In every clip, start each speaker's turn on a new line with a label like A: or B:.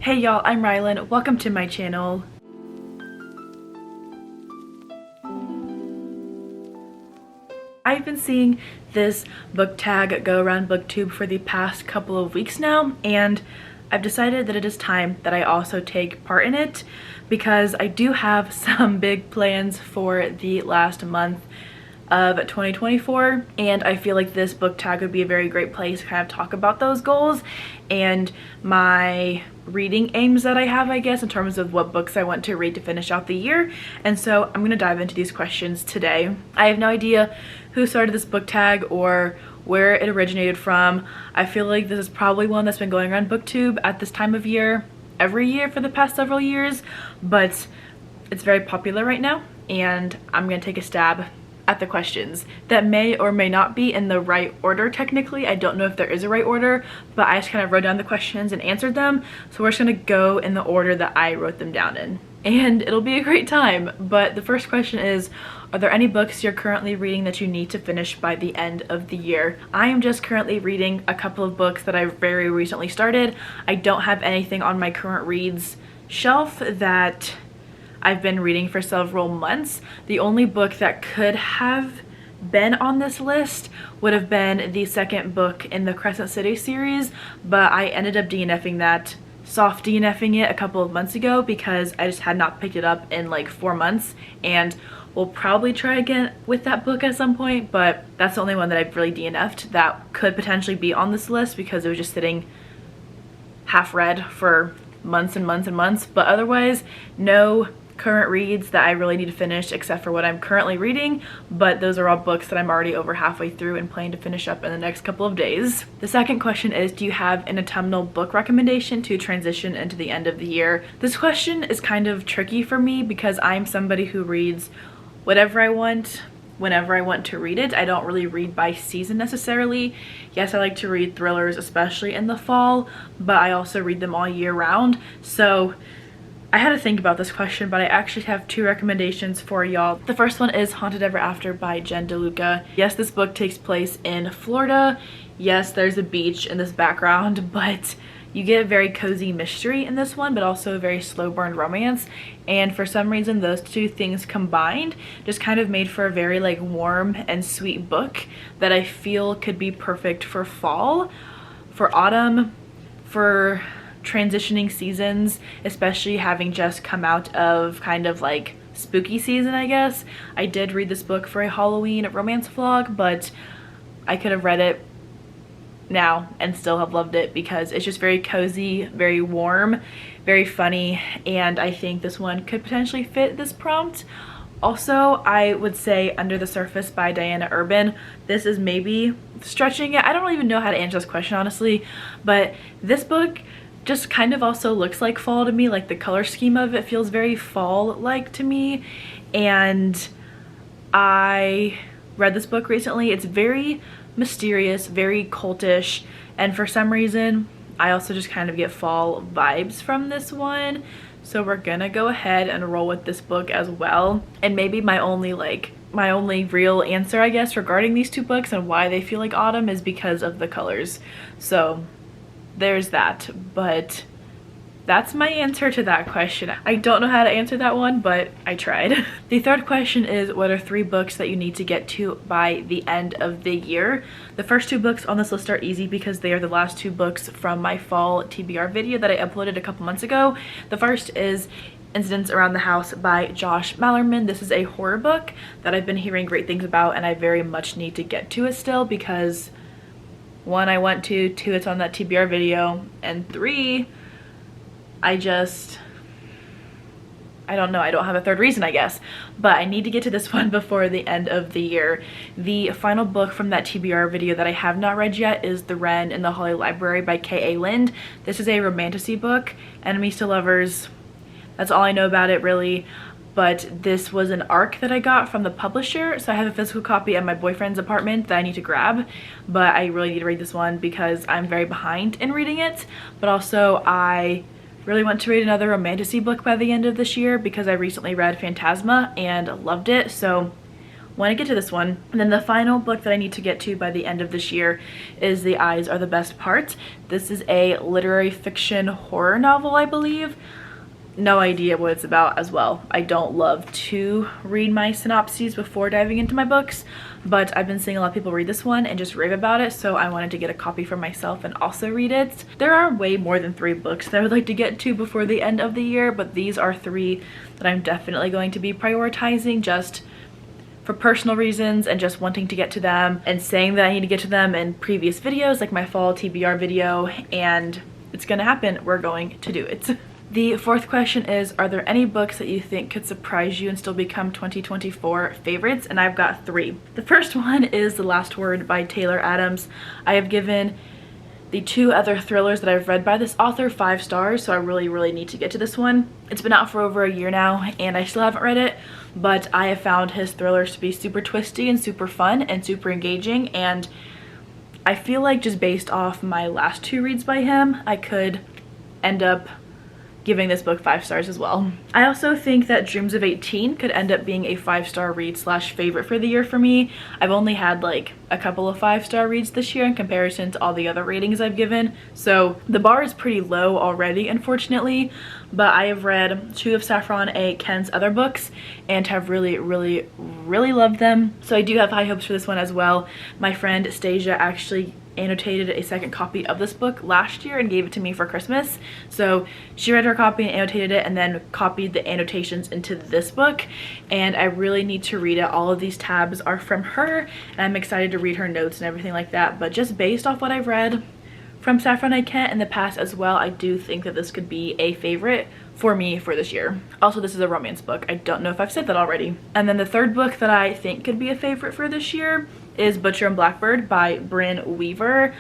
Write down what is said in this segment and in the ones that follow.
A: Hey y'all, I'm Rylan. Welcome to my channel. I've been seeing this book tag go around Booktube for the past couple of weeks now, and I've decided that it is time that I also take part in it because I do have some big plans for the last month of 2024, and I feel like this book tag would be a very great place to kind of talk about those goals and my reading aims that I have, I guess, in terms of what books I want to read to finish out the year. And so I'm going to dive into these questions today. I have no idea who started this book tag or where it originated from. I feel like this is probably one that's been going around Booktube at this time of year every year for the past several years, but it's very popular right now, and I'm going to take a stab at the questions that may or may not be in the right order. Technically, I don't know if there is a right order, but I just kind of wrote down the questions and answered them, so we're just gonna go in the order that I wrote them down in, and it'll be a great time. But the first question is, are there any books you're currently reading that you need to finish by the end of the year? I am just currently reading a couple of books that I very recently started. I don't have anything on my current reads shelf that I've been reading for several months. The only book that could have been on this list would have been the second book in the Crescent City series, but I ended up DNFing that, soft DNFing it a couple of months ago because I just had not picked it up in like 4 months, and we'll probably try again with that book at some point, but that's the only one that I've really DNF'd that could potentially be on this list because it was just sitting half read for months and months and months. But otherwise, no current reads that I really need to finish except for what I'm currently reading, but those are all books that I'm already over halfway through and plan to finish up in the next couple of days. The second question is, do you have an autumnal book recommendation to transition into the end of the year? This question is kind of tricky for me because I'm somebody who reads whatever I want whenever I want to read it. I don't really read by season necessarily. Yes, I like to read thrillers, especially in the fall, but I also read them all year round. So I had to think about this question, but I actually have 2 recommendations for y'all. The first one is Haunted Ever After by Jen DeLuca. Yes, this book takes place in Florida. Yes, there's a beach in this background, but you get a very cozy mystery in this one, but also a very slow burn romance. And for some reason, those 2 things combined just kind of made for a very like warm and sweet book that I feel could be perfect for fall, for autumn, for transitioning seasons, especially having just come out of kind of like spooky season, I guess. I did read this book for a Halloween romance vlog, but I could have read it now and still have loved it because it's just very cozy, very warm, very funny, and I think this one could potentially fit this prompt. Also, I would say Under the Surface by Diana Urban. This is maybe stretching it. I don't even know how to answer this question honestly, but this book just kind of also looks like fall to me. Like the color scheme of it feels very fall-like to me, and I read this book recently. It's very mysterious, very cultish, and for some reason I also just kind of get fall vibes from this one, so we're gonna go ahead and roll with this book as well. And maybe my only real answer, I guess, regarding these 2 books and why they feel like autumn is because of the colors. So there's that, but that's my answer to that question. I don't know how to answer that one, but I tried. The third question is, what are 3 books that you need to get to by the end of the year? The first 2 books on this list are easy because they are the last 2 books from my fall TBR video that I uploaded a couple months ago. The first is Incidents Around the House by Josh Malerman. This is a horror book that I've been hearing great things about, and I very much need to get to it still because 1, I want to, 2, it's on that TBR video, and 3, I don't know, I don't have a third reason, I guess, but I need to get to this one before the end of the year. The final book from that TBR video that I have not read yet is The Wren in the Holly Library by K.A. Lind. This is a romantasy book, enemies to lovers. That's all I know about it really, but this was an ARC that I got from the publisher, so I have a physical copy at my boyfriend's apartment that I need to grab, but I really need to read this one because I'm very behind in reading it. But also I really want to read another romantasy book by the end of this year because I recently read Phantasma and loved it, so want to get to this one. And then the final book that I need to get to by the end of this year is The Eyes Are the Best Part. This is a literary fiction horror novel, I believe. No idea what it's about as well. I don't love to read my synopses before diving into my books, but I've been seeing a lot of people read this one and just rave about it, so I wanted to get a copy for myself and also read it. There are way more than 3 books that I would like to get to before the end of the year, but these are 3 that I'm definitely going to be prioritizing just for personal reasons and just wanting to get to them and saying that I need to get to them in previous videos, like my fall TBR video, and it's gonna happen. We're going to do it. The 4th question is, are there any books that you think could surprise you and still become 2024 favorites? And I've got 3. The first one is The Last Word by Taylor Adams. I have given the 2 other thrillers that I've read by this author 5 stars, so I really need to get to this one. It's been out for over a year now and I still haven't read it, but I have found his thrillers to be super twisty and super fun and super engaging, and I feel like just based off my last 2 reads by him, I could end up giving this book 5 stars as well. I also think that Dreams of 18 could end up being a 5-star read slash favorite for the year for me. I've only had like a couple of 5-star reads this year in comparison to all the other ratings I've given, so the bar is pretty low already, unfortunately, but I have read 2 of Saffron A. Ken's other books and have really loved them, so I do have high hopes for this one as well. My friend Stasia actually annotated a second copy of this book last year and gave it to me for Christmas, so she read her copy and annotated it and then copied the annotations into this book, and I really need to read it. All of these tabs are from her and I'm excited to read her notes and everything like that, but just based off what I've read from Saffron A. Kent in the past as well, I do think that this could be a favorite for me for this year. Also, this is a romance book. I don't know if I've said that already. And then the 3rd book that I think could be a favorite for this year is Butcher and Blackbird by Brynne Weaver.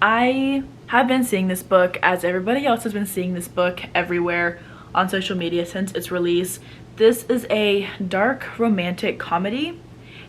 A: I have been seeing this book, as everybody else has been seeing this book everywhere on social media since its release. This is a dark romantic comedy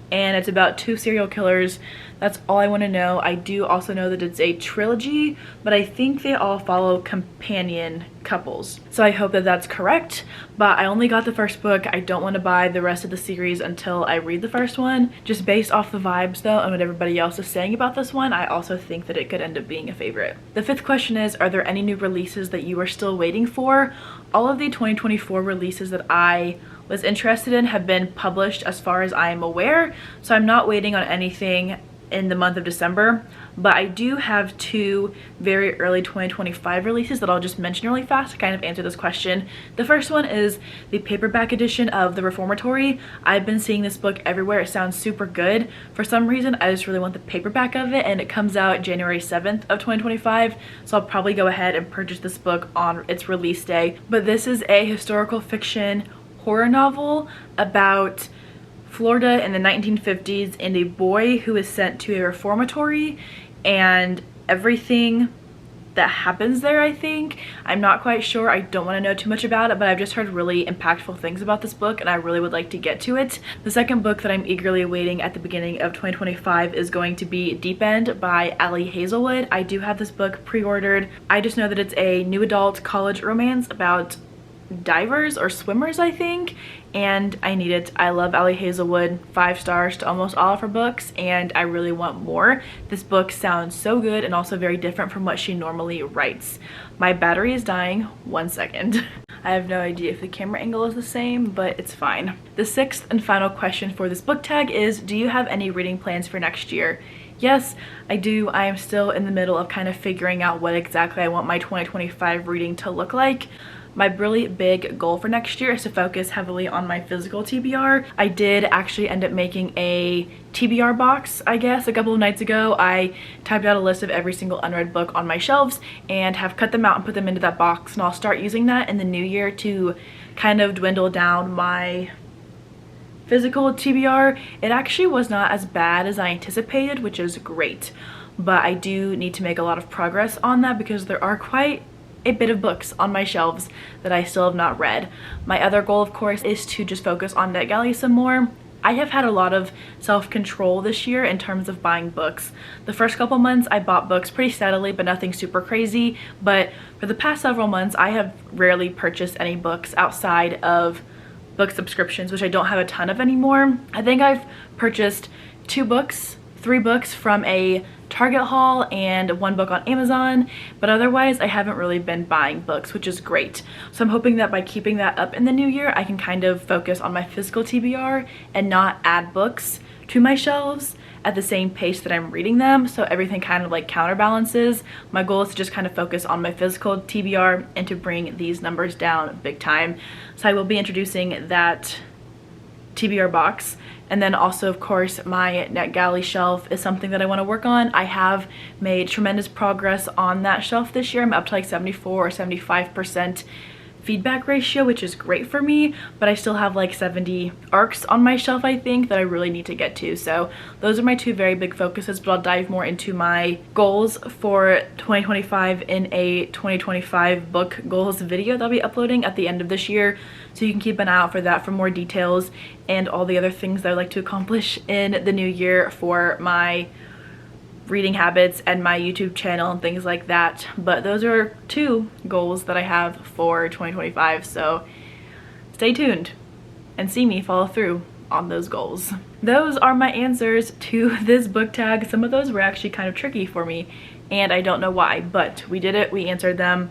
A: and it's about 2 serial killers. That's all I want to know. I do also know that it's a trilogy, but I think they all follow companion couples, so I hope that that's correct, but I only got the 1st book. I don't want to buy the rest of the series until I read the 1st one. Just based off the vibes though and what everybody else is saying about this one, I also think that it could end up being a favorite. The 5th question is, are there any new releases that you are still waiting for? All of the 2024 releases that I was interested in have been published as far as I am aware, so I'm not waiting on anything in the month of December, but I do have 2 very early 2025 releases that I'll just mention really fast to kind of answer this question. The first one is the paperback edition of The Reformatory. I've been seeing this book everywhere. It sounds super good. For some reason, I just really want the paperback of it, and it comes out January 7th of 2025, so I'll probably go ahead and purchase this book on its release day. But this is a historical fiction horror novel about Florida in the 1950s and a boy who is sent to a reformatory and everything that happens there, I think. I'm not quite sure. I don't want to know too much about it, but I've just heard really impactful things about this book and I really would like to get to it. The second book that I'm eagerly awaiting at the beginning of 2025 is going to be Deep End by Ali Hazelwood. I do have this book pre-ordered. I just know that it's a new adult college romance about divers or swimmers, I think, and I need it. I love Ali Hazelwood. 5 stars to almost all of her books, and I really want more. This book sounds so good and also very different from what she normally writes. My battery is dying. 1 second. I have no idea if the camera angle is the same, but it's fine. The 6th and final question for this book tag is, do you have any reading plans for next year? Yes, I do. I am still in the middle of kind of figuring out what exactly I want my 2025 reading to look like. My really big goal for next year is to focus heavily on my physical TBR. I did actually end up making a TBR box, I guess, a couple of nights ago. I typed out a list of every single unread book on my shelves and have cut them out and put them into that box, and I'll start using that in the new year to kind of dwindle down my physical TBR. It actually was not as bad as I anticipated, which is great, but I do need to make a lot of progress on that because there are quite a bit of books on my shelves that I still have not read. My other goal, of course, is to just focus on NetGalley some more. I have had a lot of self-control this year in terms of buying books. The first couple months I bought books pretty steadily, but nothing super crazy. But for the past several months I have rarely purchased any books outside of book subscriptions, which I don't have a ton of anymore. I think I've purchased 3 books from a Target haul and 1 book on Amazon, but otherwise I haven't really been buying books, which is great. So I'm hoping that by keeping that up in the new year, I can kind of focus on my physical TBR and not add books to my shelves at the same pace that I'm reading them, so everything kind of like counterbalances. My goal is to just kind of focus on my physical TBR and to bring these numbers down big time. So I will be introducing that TBR box, and then also of course my NetGalley shelf is something that I want to work on. I have made tremendous progress on that shelf this year. I'm up to like 74 or 75% feedback ratio, which is great for me, but I still have like 70 arcs on my shelf, I think, that I really need to get to. So those are my 2 very big focuses, but I'll dive more into my goals for 2025 in a 2025 book goals video that I'll be uploading at the end of this year, so you can keep an eye out for that for more details and all the other things that I'd like to accomplish in the new year for my reading habits and my YouTube channel and things like that. But those are 2 goals that I have for 2025, so stay tuned and see me follow through on those goals. Those are my answers to this book tag. Some of those were actually kind of tricky for me and I don't know why, but we did it, we answered them.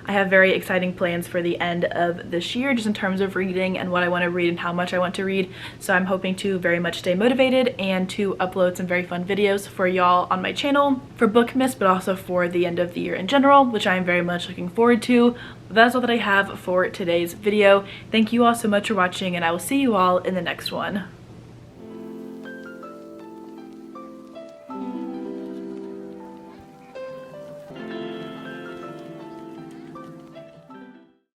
A: I have very exciting plans for the end of this year just in terms of reading and what I want to read and how much I want to read. So I'm hoping to very much stay motivated and to upload some very fun videos for y'all on my channel for Bookmas, but also for the end of the year in general, which I am very much looking forward to. But that's all that I have for today's video. Thank you all so much for watching, and I will see you all in the next one.